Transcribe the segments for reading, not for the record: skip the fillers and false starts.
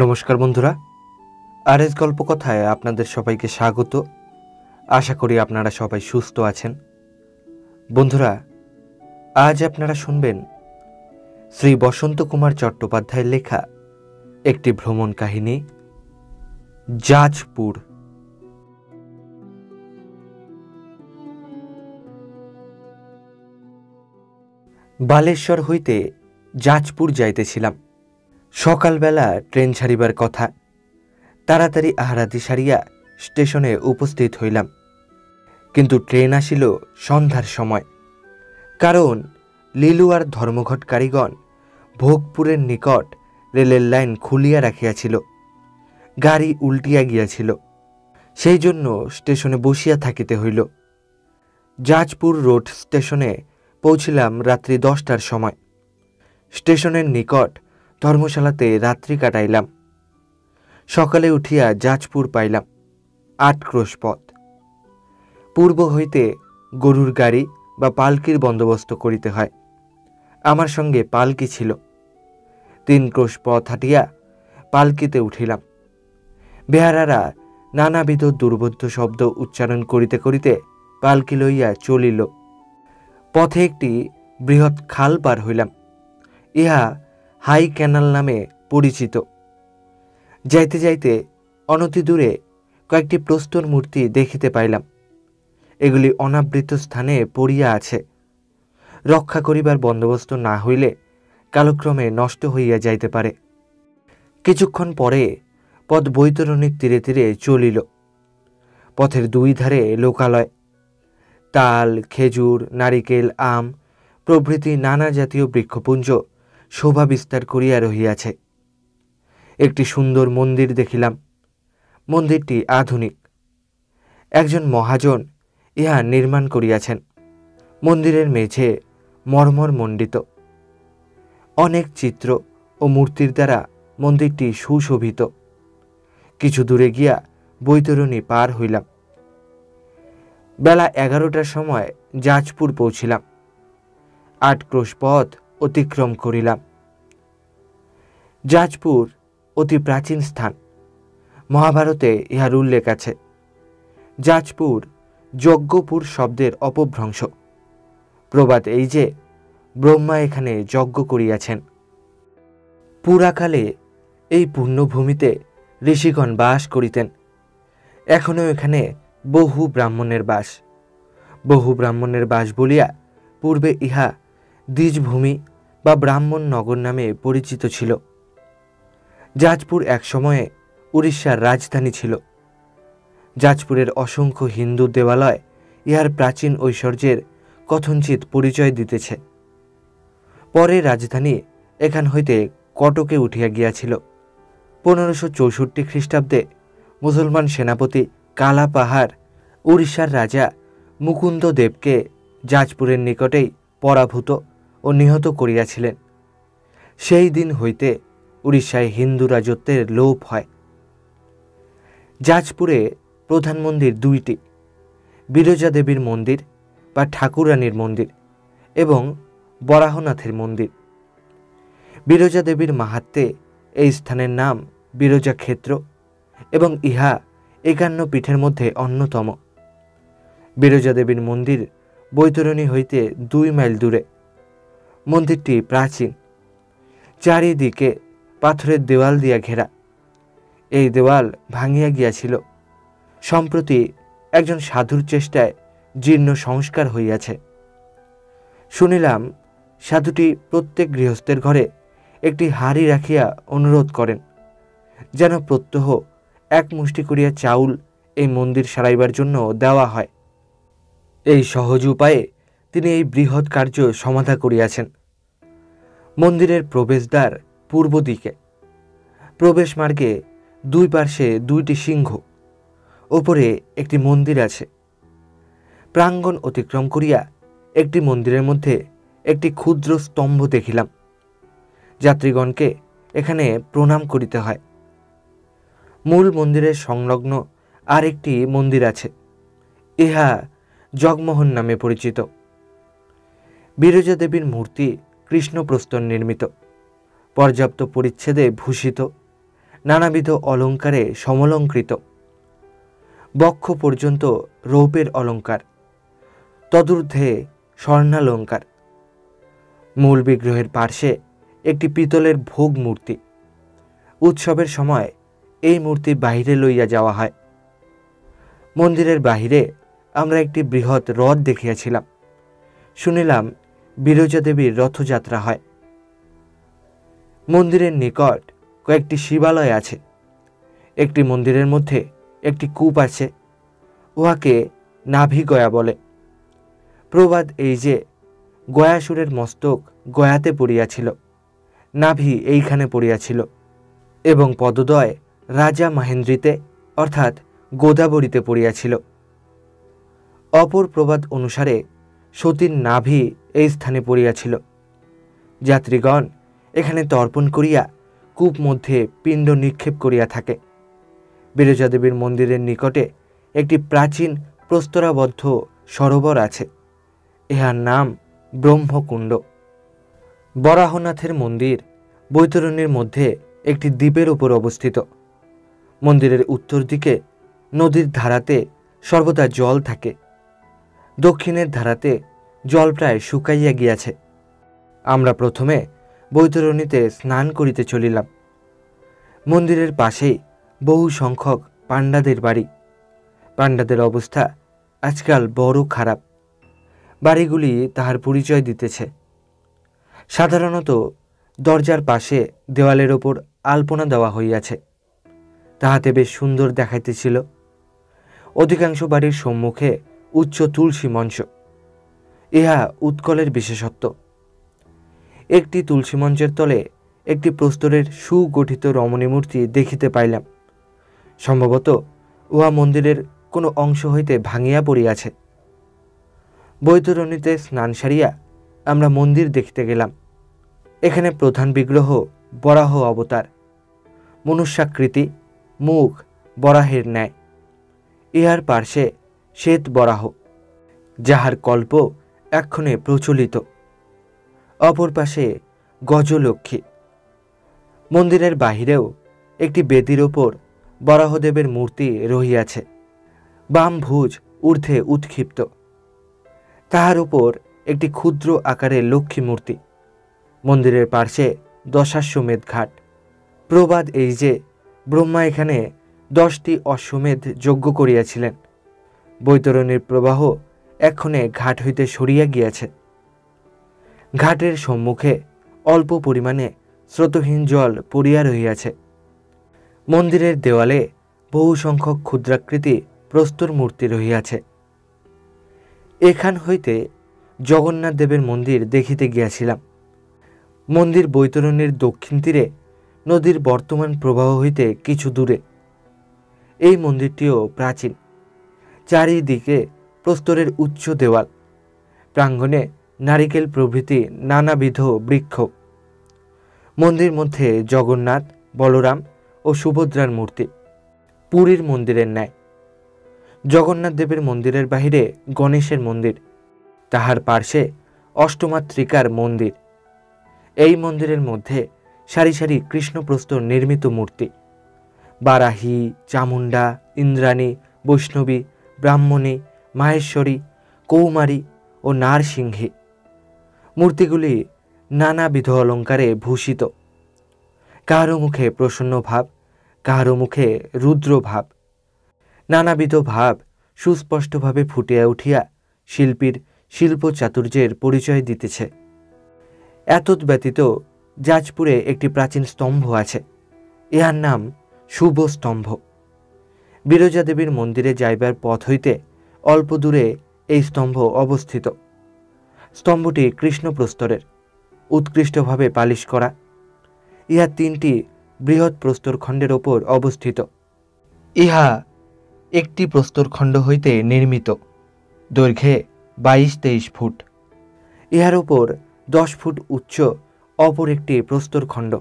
নমস্কার বন্ধুরা, আরএস গল্পকথায় আপনাদের সবাইকে স্বাগত। আশা করি আপনারা সবাই সুস্থ আছেন। বন্ধুরা, আজ আপনারা শুনবেন শ্রী বসন্ত কুমার চট্টোপাধ্যায়ের লেখা একটি ভ্রমণ কাহিনী, জাজপুর। বালেশ্বর হইতে জাজপুর যাইতেছিলাম। সকালবেলা ট্রেন ছাড়িবার কথা। তাড়াতাড়ি আহারাদি সারিয়া স্টেশনে উপস্থিত হইলাম, কিন্তু ট্রেন আসিল সন্ধ্যার সময়। কারণ লিলুয়ার ধর্মঘট কারিগণ ভোগপুরের নিকট রেলের লাইন খুলিয়া রাখিয়াছিল, গাড়ি উল্টিয়া গিয়াছিল। সেই জন্য স্টেশনে বসিয়া থাকিতে হইল। জাজপুর রোড স্টেশনে পৌঁছিলাম রাত্রি 10টার সময়। স্টেশনের নিকট ধর্মশালাতে রাত্রি কাটাইলাম। সকালে উঠিয়া জাজপুর পাইলাম। 8 ক্রোশ পথ। পূর্ব হইতে গরুর গাড়ি বা পালকির বন্দোবস্ত করিতে হয়। আমার সঙ্গে পালকি ছিল। 3 ক্রোশ পথ হাঁটিয়া পালকিতে উঠিলাম। বেহারারা নানাবিধ দুর্বোধ্য শব্দ উচ্চারণ করিতে করিতে পালকি লইয়া চলিল। পথে একটি বৃহৎ খাল পার হইলাম। ইহা হাই ক্যানাল নামে পরিচিত। যাইতে যাইতে অনতি দূরে কয়েকটি প্রস্তর মূর্তি দেখিতে পাইলাম। এগুলি অনাবৃত স্থানে পড়িয়া আছে। রক্ষা করিবার বন্দোবস্ত না হইলে কালক্রমে নষ্ট হইয়া যাইতে পারে। কিছুক্ষণ পরে পথ বৈতরণীর তীরে তীরে চলিল। পথের দুই ধারে লোকালয়। তাল, খেজুর, নারিকেল, আম প্রভৃতি নানা জাতীয় বৃক্ষপুঞ্জ শোভা বিস্তার করিয়া রহিয়াছে। একটি সুন্দর মন্দির দেখিলাম। মন্দিরটি আধুনিক। একজন মহাজন ইহা নির্মাণ করিয়াছেন। মন্দিরের মেঝে মর্মর মণ্ডিত। অনেক চিত্র ও মূর্তির দ্বারা মন্দিরটি সুশোভিত। কিছু দূরে গিয়া বৈতরণী পার হইলাম। বেলা 11টার সময় জাজপুর পৌঁছিলাম। 8 ক্রোশ পথ অতিক্রম করিলাম। জাজপুর অতি প্রাচীন স্থান। মহাভারতে ইহার উল্লেখ আছে। জাজপুর যজ্ঞপুর শব্দের অপভ্রংশ। প্রবাদ এই যে ব্রহ্মা এখানে যজ্ঞ করিয়াছেন। পুরাকালে এই পুণ্যভূমিতে ঋষিগণ বাস করিতেন। এখনও এখানে বহু ব্রাহ্মণের বাস। বহু ব্রাহ্মণের বাস বলিয়া পূর্বে ইহা দ্বিজভূমি বা ব্রাহ্মণ নগর নামে পরিচিত ছিল। জাজপুর এক সময়ে উড়িষ্যার রাজধানী ছিল। জাজপুরের অসংখ্য হিন্দু দেবালয় ইহার প্রাচীন ঐশ্বর্যের কথঞ্চিত পরিচয় দিতেছে। পরে রাজধানী এখান হইতে কটকে উঠিয়া গিয়াছিল। 1564 খ্রিস্টাব্দে মুসলমান সেনাপতি কালা পাহাড় উড়িষ্যার রাজা মুকুন্দ দেবকে জাজপুরের নিকটেই পরাভূত ও নিহত করিয়াছিলেন। সেই দিন হইতে উড়িষ্যায় হিন্দু রাজত্বের লোপ হয়। জাজপুরে প্রধান মন্দির 2টি, বিরজা দেবীর মন্দির বা ঠাকুরানীর মন্দির এবং বরাহনাথের মন্দির। বিরজা দেবীর মাহাত্ম্যে এই স্থানের নাম বিরজা ক্ষেত্র এবং ইহা 51 পীঠের মধ্যে অন্যতম। বিরজা দেবীর মন্দির বৈতরণী হইতে 2 মাইল দূরে। মন্দিরটি প্রাচীন। চারিদিকে পাথরের দেওয়াল দিয়া ঘেরা। এই দেওয়াল ভাঙিয়া গিয়াছিল। সম্প্রতি একজন সাধুর চেষ্টায় জীর্ণ সংস্কার হইয়াছে। শুনিলাম সাধুটি প্রত্যেক গৃহস্থের ঘরে একটি হাঁড়ি রাখিয়া অনুরোধ করেন যেন প্রত্যহ 1 মুষ্টি করিয়া চাউল এই মন্দির সারাইবার জন্য দেওয়া হয়। এই সহজ উপায়ে তিনি এই বৃহৎ কার্য সমাধা করিয়াছেন। মন্দিরের প্রবেশদ্বার পূর্ব দিকে। প্রবেশ মার্গে 2 পার্শ্বে 2টি সিংহ। ওপরে একটি মন্দির আছে। প্রাঙ্গণ অতিক্রম করিয়া একটি মন্দিরের মধ্যে একটি ক্ষুদ্র স্তম্ভ দেখিলাম। যাত্রীগণকে এখানে প্রণাম করিতে হয়। মূল মন্দিরের সংলগ্ন আর একটি মন্দির আছে। ইহা জগমোহন নামে পরিচিত। বিরজা দেবীর মূর্তি কৃষ্ণপ্রস্তর নির্মিত, পর্যাপ্ত পরিচ্ছেদে ভূষিত, নানাবিধ অলঙ্কারে সমলঙ্কৃত। বক্ষ পর্যন্ত রৌপের অলঙ্কার, তদূর্ধ্বে স্বর্ণালঙ্কার। মূল বিগ্রহের পার্শ্বে একটি পিতলের ভোগ মূর্তি। উৎসবের সময় এই মূর্তি বাহিরে লইয়া যাওয়া হয়। মন্দিরের বাহিরে আমরা একটি বৃহৎ রথ দেখিয়াছিলাম। শুনিলাম বিরজা দেবীর রথযাত্রা হয়। মন্দিরের নিকট কয়েকটি শিবালয় আছে। একটি মন্দিরের মধ্যে একটি কূপ আছে, উহাকে নাভি গয়া বলে। প্রবাদ এই যে গয়াসুরের মস্তক গয়াতে পড়িয়াছিল, নাভি এইখানে পড়িয়াছিল, এবং পদদ্বয় রাজা মহেন্দ্রিতে অর্থাৎ গোদাবরীতে পড়িয়াছিল। অপর প্রবাদ অনুসারে সতীর নাভি এই স্থানে পড়িয়াছিল। যাত্রীগণ এখানে তর্পণ করিয়া কূপ মধ্যে পিণ্ড নিক্ষেপ করিয়া থাকে। বিরজা দেবীর মন্দিরের নিকটে একটি প্রাচীন প্রস্তরাবদ্ধ সরোবর আছে। ইহার নাম ব্রহ্মকুণ্ড। বরাহনাথের মন্দির বৈতরণীর মধ্যে একটি দ্বীপের উপর অবস্থিত। মন্দিরের উত্তর দিকে নদীর ধারাতে সর্বদা জল থাকে। দক্ষিণের ধারাতে জল প্রায় শুকাইয়া গিয়াছে। আমরা প্রথমে বৈতরণীতে স্নান করিতে চলিলাম। মন্দিরের পাশেই বহু সংখ্যক পাণ্ডাদের বাড়ি। পাণ্ডাদের অবস্থা আজকাল বড় খারাপ। বাড়িগুলি তাহার পরিচয় দিতেছে। সাধারণত দরজার পাশে দেওয়ালের ওপর আলপনা দেওয়া হইয়াছে, তাহাতে বেশ সুন্দর দেখাইতেছিল। অধিকাংশ বাড়ির সম্মুখে উচ্চ তুলসী মঞ্চ, ইহা উৎকলের বিশেষত্ব। একটি তুলসী মঞ্চের তলে একটি প্রস্তরের সুগঠিত রমণী মূর্তি দেখিতে পাইলাম। সম্ভবত উহা মন্দিরের কোনো অংশ হইতে ভাঙিয়া পড়িয়াছে। বৈতরণীতে স্নান সারিয়া আমরা মন্দির দেখিতে গেলাম। এখানে প্রধান বিগ্রহ বরাহ অবতার, মনুষ্যাকৃতি, মুখ বরাহের ন্যায়। ইহার পার্শ্বে শ্বেত বরাহ, যাহার কল্প এক্ষণে প্রচলিত। অপর পাশে গজলক্ষ্মী। মন্দিরের বাহিরেও একটি বেদির ওপর বরাহদেবের মূর্তি রহিয়াছে। বাম ভুজ ঊর্ধ্বে উৎক্ষিপ্ত, তাহার উপর একটি ক্ষুদ্র আকারের লক্ষ্মী মূর্তি। মন্দিরের পার্শ্বে দশাশ্বমেধ ঘাট। প্রবাদ এই যে ব্রহ্মা এখানে 10টি অশ্বমেধ যজ্ঞ করিয়াছিলেন। বৈতরণীর প্রবাহ এক্ষণে ঘাট হইতে সরিয়া গিয়াছে। ঘাটের সম্মুখে অল্প পরিমাণে স্রোতহীন জল পড়িয়া রহিয়াছে। মন্দিরের দেওয়ালে বহু সংখ্যক ক্ষুদ্রাকৃতি প্রস্তর মূর্তি রহিয়াছে। এখান হইতে জগন্নাথ দেবের মন্দির দেখিতে গিয়াছিলাম। মন্দির বৈতরণীর দক্ষিণ তীরে নদীর বর্তমান প্রবাহ হইতে কিছু দূরে। এই মন্দিরটিও প্রাচীন। চারিদিকে প্রস্তরের উচ্চ দেওয়াল, প্রাঙ্গণে নারিকেল প্রভৃতি নানাবিধ বৃক্ষ। মন্দির মধ্যে জগন্নাথ, বলরাম ও সুভদ্রার মূর্তি, পুরীর মন্দিরের ন্যায়। জগন্নাথ দেবের মন্দিরের বাহিরে গণেশের মন্দির, তাহার পার্শ্বে অষ্টমাতৃকার মন্দির। এই মন্দিরের মধ্যে সারি সারি কৃষ্ণপ্রস্তর নির্মিত মূর্তি, বারাহী, চামুণ্ডা, ইন্দ্রাণী, বৈষ্ণবী, ব্রাহ্মণী, মাহেশ্বরী, কৌমারী ও নারসিংহী। মূর্তিগুলি নানাবিধ অলঙ্কারে ভূষিত। কাহারও মুখে প্রসন্ন ভাব, কাহারও মুখে রুদ্র ভাব। নানাবিধ ভাব সুস্পষ্টভাবে ফুটিয়া উঠিয়া শিল্পীর শিল্প চাতুর্যের পরিচয় দিতেছে। এতদ ব্যতীত যাজপুরে একটি প্রাচীন স্তম্ভ আছে, ইহার নাম শুভ স্তম্ভ। বিরজা দেবীর মন্দিরে যাইবার পথ হইতে অল্প দূরে এই স্তম্ভ অবস্থিত। স্তম্ভটি কৃষ্ণপ্রস্তরের, উৎকৃষ্টভাবে পালিশ করা। ইহা 3টি বৃহৎ প্রস্তরখণ্ডের ওপর অবস্থিত। ইহা একটি প্রস্তরখণ্ড হইতে নির্মিত, দৈর্ঘ্যে 22-23 ফুট। ইহার উপর 10 ফুট উচ্চ অপর একটি প্রস্তরখণ্ড,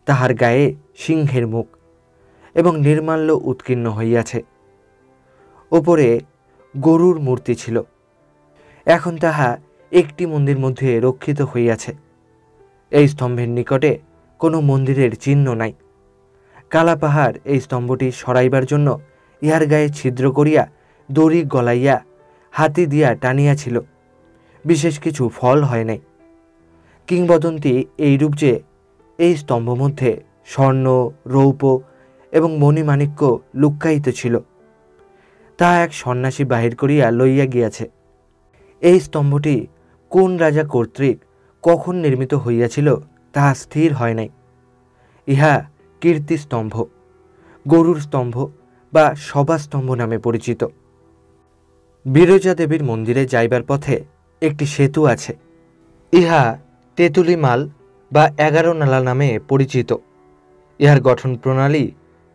তাহার গায়ে সিংহের মুখ এবং নির্মাল্য উৎকীর্ণ হইয়াছে। ওপরে গরুর মূর্তি ছিল, এখন তাহা একটি মন্দির মধ্যে রক্ষিত হইয়াছে। এই স্তম্ভের নিকটে কোনো মন্দিরের চিহ্ন নাই, কালা পাহাড় এই স্তম্ভটি সরাইবার জন্য ইহার গায়ে ছিদ্র করিয়া দড়ি গলাইয়া হাতি দিয়া টানিয়াছিল, বিশেষ কিছু ফল হয় নাই। কিংবদন্তি এইরূপ যে এই স্তম্ভ মধ্যে স্বর্ণ, রৌপ্য এবং মণিমাণিক্য লুক্কায়িত ছিল, তাহা এক সন্ন্যাসী বাহির করিয়া লইয়া গিয়াছে। এই স্তম্ভটি কোন রাজা কর্তৃক কখন নির্মিত হইয়াছিল তাহা স্থির হয় নাই। ইহা কীর্তিস্তম্ভ, গরুর স্তম্ভ বা সভাস্তম্ভ নামে পরিচিত। বিরজা দেবীর মন্দিরে যাইবার পথে একটি সেতু আছে। ইহা তেঁতুলিমাল বা 11 নালা নামে পরিচিত। ইহার গঠন প্রণালী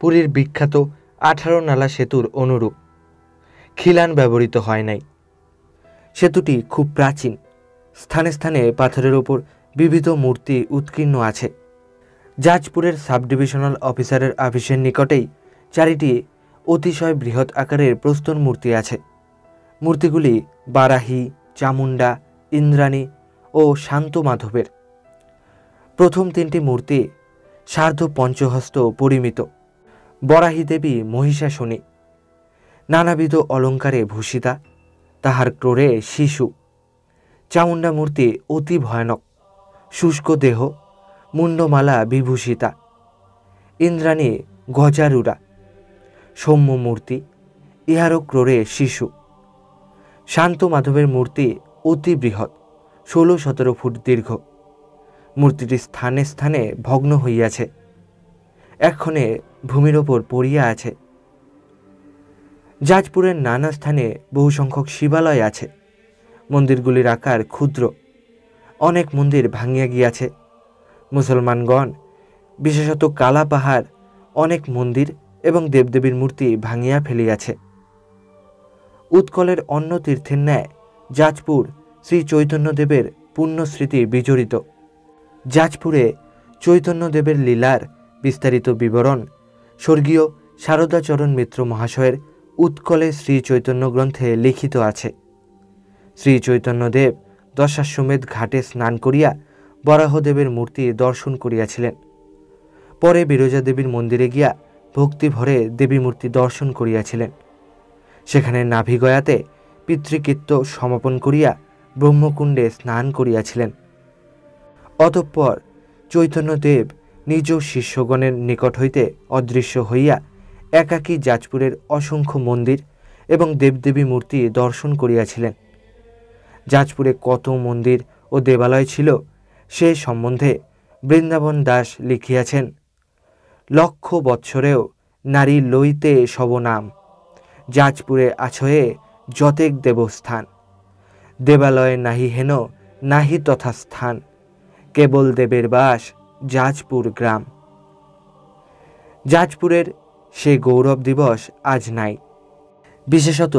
পুরীর বিখ্যাত 18 নালা সেতুর অনুরূপ। খিলান ব্যবহৃত হয় নাই। সেতুটি খুব প্রাচীন। স্থানে স্থানে পাথরের ওপর বিবিধ মূর্তি উৎকীর্ণ আছে। জাজপুরের সাব ডিভিশনাল অফিসারের অফিসের নিকটেই 4টি অতিশয় বৃহৎ আকারের প্রস্তর মূর্তি আছে। মূর্তিগুলি বারাহী, চামুণ্ডা, ইন্দ্রাণী ও শান্ত মাধবের। প্রথম 3টি মূর্তি সার্ধ পঞ্চহস্ত পরিমিত। বরাহী দেবী মহিষাসনী, নানাবিধ অলঙ্কারে ভূষিতা, তাহার ক্রোড়ে শিশু। চামুণ্ডা মূর্তি অতি ভয়ানক, শুষ্ক দেহ, মুন্ডমালা বিভূষিতা। ইন্দ্রাণী গজারুরা। সৌম্য মূর্তি, ইহারও ক্রোড়ে শিশু। শান্ত মাধবের মূর্তি অতি বৃহৎ, 16-17 ফুট দীর্ঘ। মূর্তিটি স্থানে স্থানে ভগ্ন হইয়াছে, এক্ষণে ভূমির ওপর পড়িয়া আছে। জাজপুরের নানা স্থানে বহু সংখ্যক শিবালয় আছে। মন্দিরগুলির আকার ক্ষুদ্র। অনেক মন্দির ভাঙিয়া গিয়াছে। মুসলমানগণ, বিশেষত কালা পাহাড়, অনেক মন্দির এবং দেবদেবীর মূর্তি ভাঙিয়া ফেলিয়াছে। উৎকলের অন্য তীর্থের ন্যায় জাজপুর শ্রী চৈতন্যদেবের পুণ্যস্মৃতি বিজড়িত। জাজপুরে চৈতন্যদেবের লীলার বিস্তারিত বিবরণ স্বর্গীয় শারদাচরণ মিত্র মহাশয়ের উৎকলে শ্রী চৈতন্য গ্রন্থে লিখিত আছে। শ্রী চৈতন্যদেব দশাশ্বমেধ ঘাটে স্নান করিয়া বরাহদেবের মূর্তি দর্শন করিয়াছিলেন। পরে বিরজা দেবীর মন্দিরে গিয়া ভক্তি ভরে দেবী মূর্তি দর্শন করিয়াছিলেন। সেখানে নাভিগয়াতে পিতৃকৃত্য সমাপন করিয়া ব্রহ্মকুণ্ডে স্নান করিয়াছিলেন। অতঃপর চৈতন্যদেব নিজ শিষ্যগণের নিকট হইতে অদৃশ্য হইয়া একাকী জাজপুরের অসংখ্য মন্দির এবং দেবদেবী মূর্তি দর্শন করিয়াছিলেন। জাজপুরে কত মন্দির ও দেবালয় ছিল সে সম্বন্ধে বৃন্দাবন দাস লিখিয়াছেন, লক্ষ বৎসরেও নারী লইতে সব নাম, জাজপুরে আছয়ে যতেক দেবস্থান, দেবালয় নাহি হেন নাহি তথা স্থান, কেবল দেবের বাস জাজপুর গ্রাম। জাজপুরের সে গৌরব দিবস আজ নাই। বিশেষত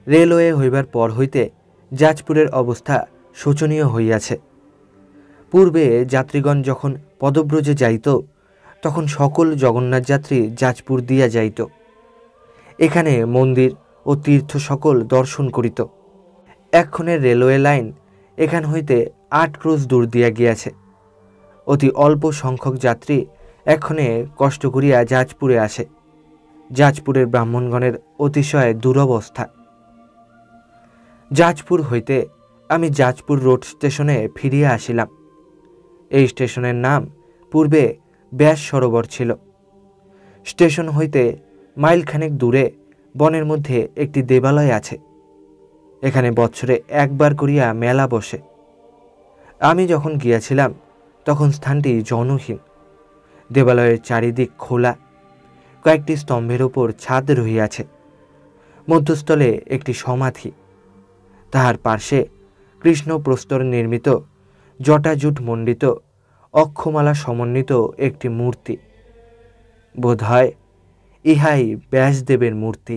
রেলওয়ে হইবার পর হইতে জাজপুরের অবস্থা শোচনীয় হইয়াছে। পূর্বে যাত্রীগণ যখন পদব্রজে যাইত তখন সকল জগন্নাথ যাত্রী জাজপুর দিয়া যাইত। এখানে মন্দির ও তীর্থ সকল দর্শন করিত। এক্ষণের রেলওয়ে লাইন এখান হইতে 8 ক্রোশ দূর দিয়া গিয়াছে। অতি অল্প সংখ্যক যাত্রী এক্ষণে কষ্ট করিয়া জাজপুরে আসে। জাজপুরের ব্রাহ্মণগণের অতিশয় দুরবস্থা। জাজপুর হইতে আমি জাজপুর রোড স্টেশনে ফিরিয়া আসিলাম। এই স্টেশনের নাম পূর্বে ব্যাস সরোবর ছিল। স্টেশন হইতে মাইলখানেক দূরে বনের মধ্যে একটি দেবালয় আছে। এখানে বৎসরে একবার করিয়া মেলা বসে। আমি যখন গিয়াছিলাম তখন স্থানটি জনহীন। দেবালয়ের চারিদিক খোলা, কয়েকটি স্তম্ভের ওপর ছাদ রহিয়াছে। মধ্যস্থলে একটি সমাধি, তাহার পার্শ্বে কৃষ্ণ প্রস্তর নির্মিত জটাজুট মণ্ডিত অক্ষমালা সমন্বিত একটি মূর্তি। বোধ হয় ইহাই ব্যাসদেবের মূর্তি।